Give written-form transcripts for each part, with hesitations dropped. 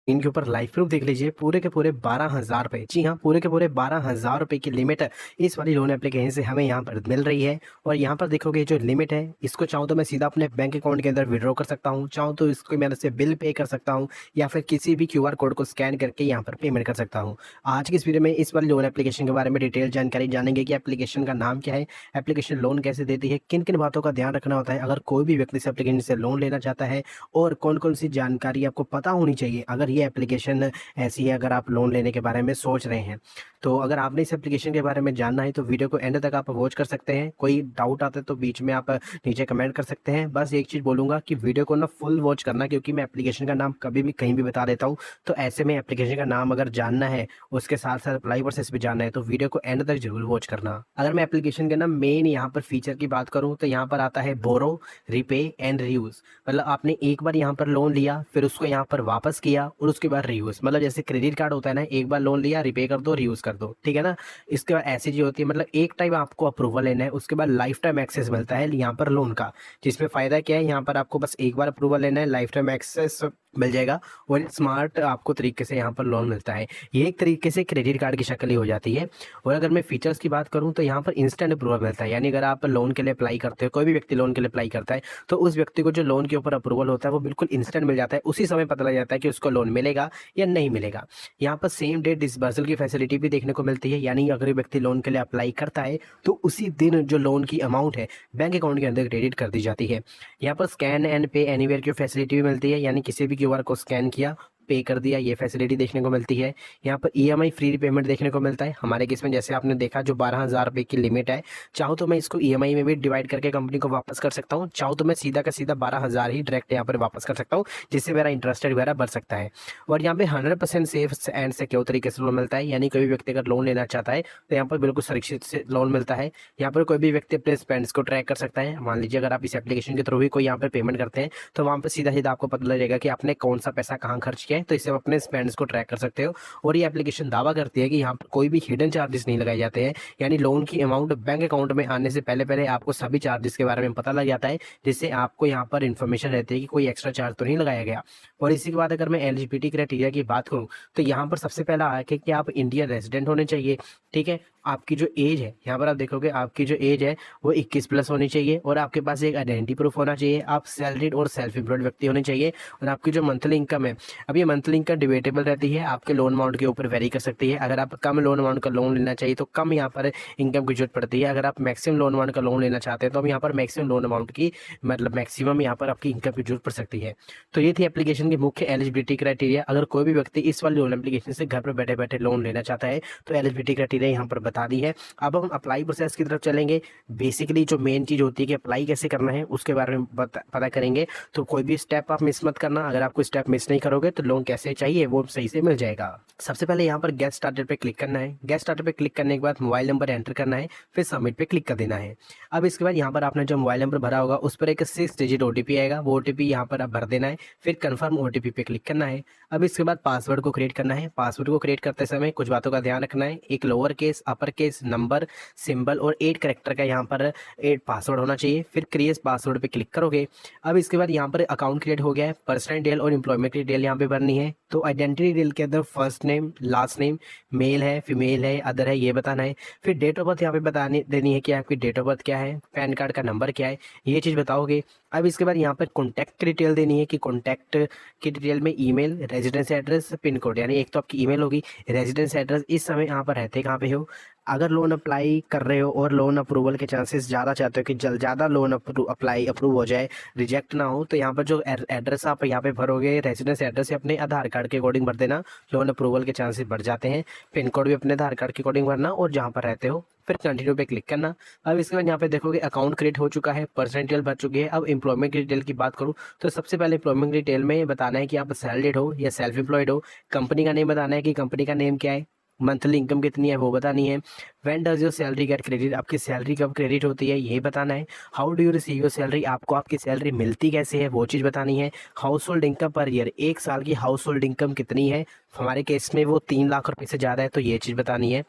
इनके ऊपर live proof देख लीजिए, पूरे के पूरे 12,000 रुपये। जी हाँ, पूरे के पूरे 12,000 रुपये की लिमिट इस वाली लोन एप्लीकेशन से हमें यहाँ पर मिल रही है। और यहाँ पर देखोगे जो लिमिट है, इसको चाहूँ तो मैं सीधा अपने बैंक अकाउंट के अंदर विड्रॉ कर सकता हूँ, चाहूँ तो इसको मैं से बिल पे कर सकता हूँ, या फिर किसी भी क्यूआर कोड को स्कैन करके यहाँ पर पेमेंट कर सकता हूँ। आज की इस वीडियो में इस वाली लोन एप्लीकेशन के बारे में डिटेल जानकारी जानेंगे कि एप्लीकेशन का नाम क्या है, एप्लीकेशन लोन कैसे देती है, किन किन बातों का ध्यान रखना होता है अगर कोई भी व्यक्ति इस एप्लीकेशन से लोन लेना चाहता है, और कौन कौन सी जानकारी आपको पता होनी चाहिए अगर ये एप्लीकेशन ऐसी है, अगर आप लोन लेने के बारे में सोच रहे हैं। तो अगर आपने इस एप्लीकेशन के बारे में जानना है तो वीडियो को एंड तक आप वॉच कर सकते हैं। कोई डाउट आता है तो बीच में आप नीचे कमेंट कर सकते हैं। बस एक चीज़ बोलूँगा कि वीडियो को ना फुल वॉच करना, क्योंकि मैं एप्लीकेशन का नाम कभी भी कहीं भी बता देता हूँ। तो ऐसे में एप्लीकेशन का नाम अगर जानना है, उसके साथ साथ अप्लाई प्रोसेस भी जानना है, तो वीडियो को एंड तक जरूर वॉच करना। अगर मैं एप्लीकेशन के ना मेन यहाँ पर फीचर की बात करूँ तो यहाँ पर आता है बोरो, रिपे एंड रीयूज। मतलब आपने एक बार यहाँ पर लोन लिया, फिर उसको यहाँ पर वापस किया, और उसके बाद रीयूज, मतलब जैसे क्रेडिट कार्ड होता है ना, एक बार लोन लिया, रिपे कर दो, रीयूज कर दो, ठीक है ना। इसके बाद ऐसी चीज होती है, मतलब एक टाइम आपको अप्रूवल लेना है, उसके बाद लाइफ टाइम एक्सेस मिलता है यहाँ पर लोन का। जिसमें फायदा क्या है, यहाँ पर आपको बस एक बार अप्रूवल लेना है, लाइफ टाइम एक्सेस मिल जाएगा, और स्मार्ट आपको तरीके से यहाँ पर लोन मिलता है। ये एक तरीके से क्रेडिट कार्ड की शक्ल ही हो जाती है। और अगर मैं फीचर्स की बात करूँ तो यहाँ पर इंस्टेंट अप्रूवल मिलता है, यानी अगर आप लोन के लिए अप्लाई करते हो, कोई भी व्यक्ति लोन के लिए अप्लाई करता है, तो उस व्यक्ति को जो लोन के ऊपर अप्रूवल होता है वो बिल्कुल इंस्टेंट मिल जाता है। उसी समय पता लग जाता है कि उसको लोन मिलेगा या नहीं मिलेगा। यहाँ पर सेम डे डिसबर्सल की फैसिलिटी भी देखने को मिलती है, यानी अगर व्यक्ति लोन के लिए अप्लाई करता है तो उसी दिन जो लोन की अमाउंट है बैंक अकाउंट के अंदर क्रेडिट कर दी जाती है। यहाँ पर स्कैन एंड पे एनीवेयर की फैसिलिटी भी मिलती है, यानी किसी भी क्यूआर को स्कैन किया, पे कर दिया, ये फैसिलिटी देखने को मिलती है। यहाँ पर ईएमआई फ्री पेमेंट देखने को मिलता है। हमारे केस में जैसे आपने देखा जो 12,000 रुपये की लिमिट है, चाहो तो मैं इसको ईएमआई में भी डिवाइड करके कंपनी को वापस कर सकता हूँ, चाहो तो मैं सीधा का सीधा 12,000 ही डायरेक्ट यहाँ पर वापस कर सकता हूँ, जिससे मेरा इंटरेस्ट वगैरह बढ़ सकता है। और यहाँ पे 100% सेफ एंड सिक्योर तरीके से लोन मिलता है, यानी कोई भी व्यक्ति अगर लोन लेना चाहता है तो यहाँ पर बिल्कुल सुरक्षित से लोन मिलता है। यहाँ पर कोई भी व्यक्ति अपने स्पेंड्स को ट्रैक कर सकता है। मान लीजिए अगर आप इस एप्लीकेशन के थ्रू भी कोई यहाँ पर पेमेंट करते हैं, तो वहाँ पर सीधा सीधा आपको पता लगेगा कि आपने कौन सा पैसा कहाँ खर्च किया है, तो इससे आप अपने स्पेंड्स को ट्रैक कर सकते हो। और ये एप्लीकेशन दावा करती है कि यहाँ पर कोई भी हिडन चार्जेस नहीं लगाए जाते हैं, यानी लोन की अमाउंट बैंक अकाउंट में आने से पहले पहले आपको सभी चार्जेस के बारे में पता लग जाता है, जिससे आपको यहाँ पर इन्फॉर्मेशन रहती है कि कोई एक्स्ट्रा चार्ज तो नहीं लगाया गया। और इसी के बाद अगर मैं एलिजिबिलिटी क्राइटेरिया की बात करूँ तो यहाँ पर सबसे पहला आया कि आप इंडियन रेजिडेंट होने चाहिए, ठीक है। आपकी जो एज है, यहाँ पर आप देखोगे आपकी जो एज है वो 21+ होनी चाहिए, और आपके पास एक आइडेंटिटी प्रूफ होना चाहिए, आप सैलरीड और सेल्फ एम्प्लॉयड व्यक्ति होने चाहिए, और आपकी जो मंथली इनकम है, अब ये मंथली इनकम डिबेटेबल रहती है, आपके लोन अमाउंट के ऊपर वेरी कर सकती है। अगर आप कम लोन अमाउंट का लोन लेना चाहिए तो कम यहाँ पर इनकम की जरूरत पड़ती है, अगर आप मैक्सिमम लोन अमाउंट का लोन लेना चाहते हैं तो हम यहाँ पर मैक्सिमम लोन अमाउंट की, मतलब मैक्सिमम यहाँ पर आपकी इनकम की जरूरत पड़ सकती है। तो ये थी एप्लीकेशन की मुख्य एलिजिबिलिटी क्राइटेरिया। अगर कोई भी व्यक्ति इस वाली लोन एप्लीकेशन से घर पर बैठे बैठे लोन लेना चाहता है तो एलिजिबिलिटी क्राइटेरिया यहाँ पर बता दी है। अब हम अप्लाई प्रोसेस की तरफ चलेंगे। बेसिकली जो मेन चीज होती है कि अप्लाई कैसे करना है उसके बारे में पता करेंगे। तो कोई भी स्टेप आप मिस मत करना, अगर आपको स्टेप मिस नहीं करोगे तो लोन कैसे चाहिए वो सही से मिल जाएगा। सबसे पहले यहाँ पर गेट स्टार्टेड पे क्लिक करना है। गेट स्टार्टेड पे क्लिक करने के बाद मोबाइल नंबर एंटर करना है, फिर सबमिट पे क्लिक कर देना है। अब इसके बाद यहाँ पर आपने जो मोबाइल नंबर भरा होगा उस पर एक 6 डिजिट ओटीपी आएगा, वो ओटीपी यहाँ पर आप भर देना है, फिर कंफर्म ओटीपी पे क्लिक करना है। अब इसके बाद पासवर्ड को क्रिएट करना है। पासवर्ड को क्रिएट करते समय कुछ बातों का ध्यान रखना है, एक lower case, upper case, number, symbol और 8 कैरेक्टर का यहाँ पर 8 पासवर्ड होना चाहिए। फिर क्रिएट पासवर्ड पे क्लिक करोगे। अब इसके बाद यहाँ पर अकाउंट क्रिएट हो गया है। पर्सनल डिटेल और एम्प्लॉयमेंट की डिटेल यहाँ पे भरनी है। तो आइडेंटिटी डिटेल के अंदर first name, last name, male है, फीमेल है, अदर है, ये बताना है। फिर डेट ऑफ बर्थ यहाँ पे बतानी देनी है कि आपकी डेट ऑफ बर्थ क्या है, पैन कार्ड का नंबर क्या है, ये चीज़ बताओगे। अब इसके बाद यहाँ पर कॉन्टैक्ट की डिटेल देनी है कि कॉन्टैक्ट की डिटेल में email, residence address, pin code, यानी एक तो आपकी ईमेल होगी, रेजिडेंस एड्रेस, इस समय यहाँ पर रहते कहाँ पे हो, अगर लोन अप्लाई कर रहे हो और लोन अप्रूवल के चांसेस ज़्यादा चाहते हो कि ज़्यादा लोन अप्रूव हो जाए, रिजेक्ट ना हो, तो यहाँ पर जो एड्रेस आप यहाँ पे भरोगे रेजिडेंस एड्रेस से अपने आधार कार्ड के अकॉर्डिंग भर देना, लोन अप्रूवल के चांसेस बढ़ जाते हैं। पिन कोड भी अपने आधार कार्ड के अकॉर्डिंग भरना, और जहाँ पर रहते हो फिर कंटिन्यू पे क्लिक करना। अब इसके बाद यहाँ पे देखोगे अकाउंट क्रिएट हो चुका है, पर्सनल डिटेल भर चुकी है। अब एम्प्लॉयमेंट की डिटेल की बात करूँ तो सबसे पहले एम्प्लॉयमेंट डिटेल में बताना है कि आप सैलरीड हो या सेल्फ एम्प्लॉयड हो, कंपनी का नेम बताना है कि कंपनी का नेम क्या है, मंथली इनकम कितनी है वो बतानी है, when does your salary gate credit, आपकी सैलरी कब क्रेडिट होती है ये बताना है, how do you receive your salary, आपको आपकी सैलरी मिलती कैसे है वो चीज़ बतानी है, house hold income per year, एक साल की हाउस होल्ड इनकम कितनी है, हमारे केस में वो 3 लाख रुपए से ज़्यादा है तो ये चीज़ बतानी है,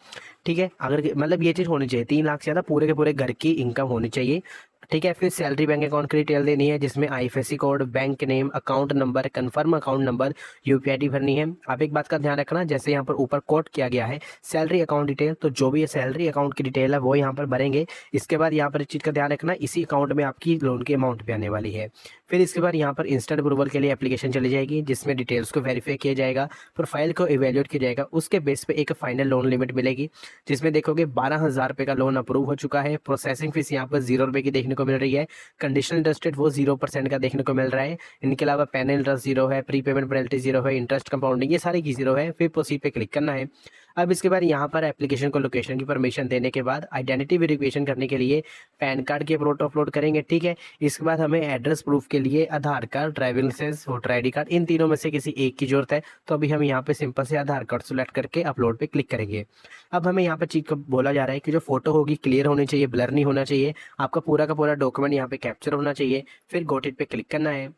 ठीक है। अगर मतलब ये चीज़ होनी चाहिए 3 लाख से ज़्यादा पूरे के पूरे घर की इनकम होनी चाहिए। ठीक है। फिर सैलरी बैंक अकाउंट की डिटेल देनी है, जिसमें IFSC code, bank name, account number, confirm account number, UPI ID भरनी है। अब एक बात का ध्यान रखना, जैसे यहाँ पर ऊपर कोट किया गया है सैलरी अकाउंट डिटेल, तो जो भी सैलरी अकाउंट की डिटेल है वो यहाँ पर भरेंगे। इसके बाद यहाँ पर इस चीज़ का ध्यान रखना, इसी अकाउंट में आपकी लोन की अमाउंट भी आने वाली है। फिर इसके बाद यहाँ पर इंस्टेंट अप्रूवल के लिए एप्लीकेशन चली जाएगी, जिसमें डिटेल्स को वेरीफाई किया जाएगा, प्रोफाइल को इवेल्यूएट किया जाएगा, उसके बेस पे एक फाइनल लोन लिमिट मिलेगी, जिसमें देखोगे 12,000 रुपये का लोन अप्रूव हो चुका है। प्रोसेसिंग फीस यहाँ पर 0 रुपये की देखने को मिल रही है। कंडीशनल इंटरेस्ट रेट वो 0% का देखने को मिल रहा है। इनके अलावा पेनल इंटरेस्ट 0 है, प्री पेमेंट पेनल्टी 0 है, इंटरेस्ट कंपाउंडिंग ये सारी की 0 है। फिर प्रोसीड पे क्लिक करना है। अब इसके बाद यहाँ पर एप्लीकेशन को लोकेशन की परमिशन देने के बाद आइडेंटिटी वेरिफिकेशन करने के लिए पैन कार्ड की फोटो अपलोड करेंगे। ठीक है। इसके बाद हमें एड्रेस प्रूफ के लिए Aadhaar card, driving licence, voter ID card, इन तीनों में से किसी एक की जरूरत है। तो अभी हम यहाँ पे सिंपल से आधार कार्ड सेलेक्ट करके अपलोड पे क्लिक करेंगे। अब हमें यहाँ पे चीज को बोला जा रहा है कि जो फोटो होगी क्लियर होनी चाहिए, ब्लर नहीं होना चाहिए, आपका पूरा का पूरा डॉक्यूमेंट यहाँ पे कैप्चर होना चाहिए। फिर गॉट इट पे क्लिक करना है।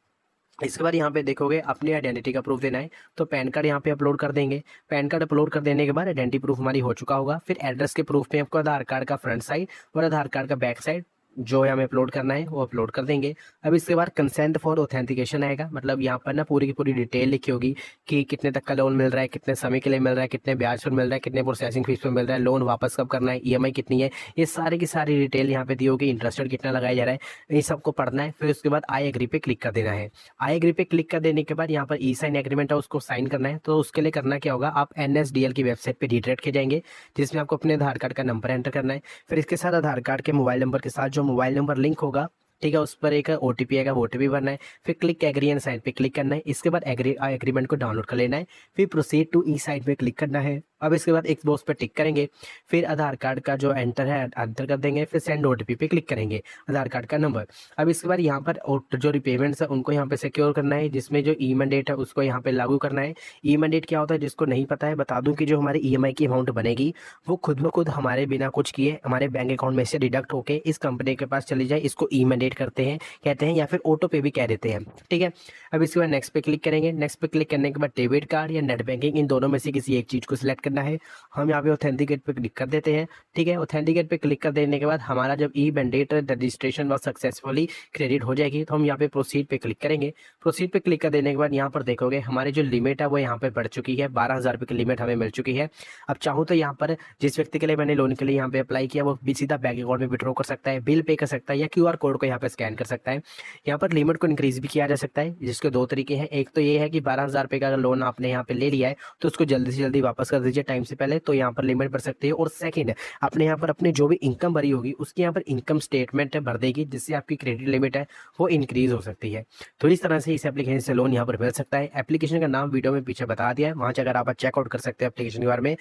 इसके बाद यहाँ पे देखोगे अपनी आइडेंटिटी का प्रूफ देना है, तो पैन कार्ड यहाँ पे अपलोड कर देंगे। पैन कार्ड अपलोड कर देने के बाद आइडेंटिटी प्रूफ हमारी हो चुका होगा। फिर एड्रेस के प्रूफ में आपको आधार कार्ड का फ्रंट साइड और आधार कार्ड का बैक साइड जो है हमें अपलोड करना है वो अपलोड कर देंगे। अब इसके बाद कंसेंट फॉर ऑथेंटिकेशन आएगा, मतलब यहाँ पर ना पूरी की पूरी डिटेल लिखी होगी कि कितने तक का लोन मिल रहा है, कितने समय के लिए मिल रहा है, कितने ब्याज पर मिल रहा है, कितने प्रोसेसिंग फीस पर मिल रहा है, लोन वापस कब करना है, ईएमआई कितनी है, ये सारी की सारी डिटेल यहाँ पे दी होगी। इंटरेस्टेड कितना लगाया जा रहा है, ये सबको पढ़ना है। फिर उसके बाद आई एग्री पे क्लिक कर देना है। आई एग्री पे क्लिक कर देने के बाद यहाँ पर ई साइन एग्रीमेंट है उसको साइन करना है। तो उसके लिए करना क्या होगा, आप एनएसडीएल की वेबसाइट पे रिडायरेक्ट किए जाएंगे, जिसमें आपको अपने आधार कार्ड का नंबर एंटर करना है। फिर इसके साथ आधार कार्ड के मोबाइल नंबर के साथ जो मोबाइल नंबर लिंक होगा, ठीक है, उस पर एक ओटीपी आएगा, ओटीपी भरना है। फिर क्लिक एग्री एंड साइन पे क्लिक करना है। इसके बाद एग्रीमेंट को डाउनलोड कर लेना है। फिर प्रोसीड टू ई साइन पे क्लिक करना है। अब इसके बाद एक बॉक्स पे टिक करेंगे। फिर आधार कार्ड का जो एंटर है एंटर कर देंगे। फिर सेंड ओटीपी पे क्लिक करेंगे, आधार कार्ड का नंबर। अब इसके बाद यहाँ पर जो रिपेमेंट्स है उनको यहाँ पे सिक्योर करना है, जिसमें जो ई मैंडेट है उसको यहाँ पे लागू करना है। ई मैंडेट क्या होता है, जिसको नहीं पता है बता दूं कि जो हमारी ईएमआई की अमाउंट बनेगी वो खुद ब खुद हमारे बिना कुछ किए हमारे बैंक अकाउंट में से डिडक्ट होके इस कंपनी के पास चली जाए, इसको ई मैंडेट करते हैं, कहते हैं, या फिर ऑटो पे भी कह देते हैं। ठीक है। अब इसके बाद नेक्स्ट पे क्लिक करेंगे। नेक्स्ट पे क्लिक करने के बाद डेबिट कार्ड या नेट बैंकिंग, इन दोनों में से किसी एक चीज को सिलेक्ट करना है। हम यहाँ पे ऑथेंटिकेट पे क्लिक कर देते हैं। ठीक है। ऑथेंटिकेट पे क्लिक कर देने के बाद हमारा जब e mandate registration was successfully credit हो जाएगी, तो हम यहाँ पे प्रोसीड पे क्लिक करेंगे। प्रोसीड पे क्लिक कर देने के बाद यहाँ पर देखोगे हमारी जो लिमिट है वो यहाँ पे बढ़ चुकी है, 12,000 रुपये की लिमिट हमें मिल चुकी है। अब चाहूँ तो यहाँ पर जिस व्यक्ति के लिए मैंने लोन के लिए यहाँ पे अप्लाई किया वो भी सीधा बैंक अकाउंट में विड्रॉ कर सकता है, बिल पे कर सकता है, या क्यूआर कोड को यहाँ पे स्कैन कर सकता है। यहाँ पर लिमिट को इंक्रीज भी किया जा सकता है, जिसके दो तरीके हैं। एक तो ये है कि 12,000 रुपये का अगर लोन आपने यहाँ पे ले लिया है तो उसको जल्दी से जल्दी वापस कर दीजिए टाइम से पहले, तो यहाँ पर लिमिट बढ़ सकती है। और सेकंड, आपने यहाँ पर अपनी जो भी इनकम भरी होगी उसकी यहाँ पर इनकम स्टेटमेंट भर देगी, जिससे आपकी क्रेडिट लिमिट है वो इंक्रीज हो सकती है। तो इस तरह से इस एप्लीकेशन से लोन यहाँ पर मिल सकता है। एप्लीकेशन का नाम वीडियो में पीछे बता दिया है, वहाँ से अगर आप चेकआउट कर सकते हैं एप्लीकेशन के बारे में।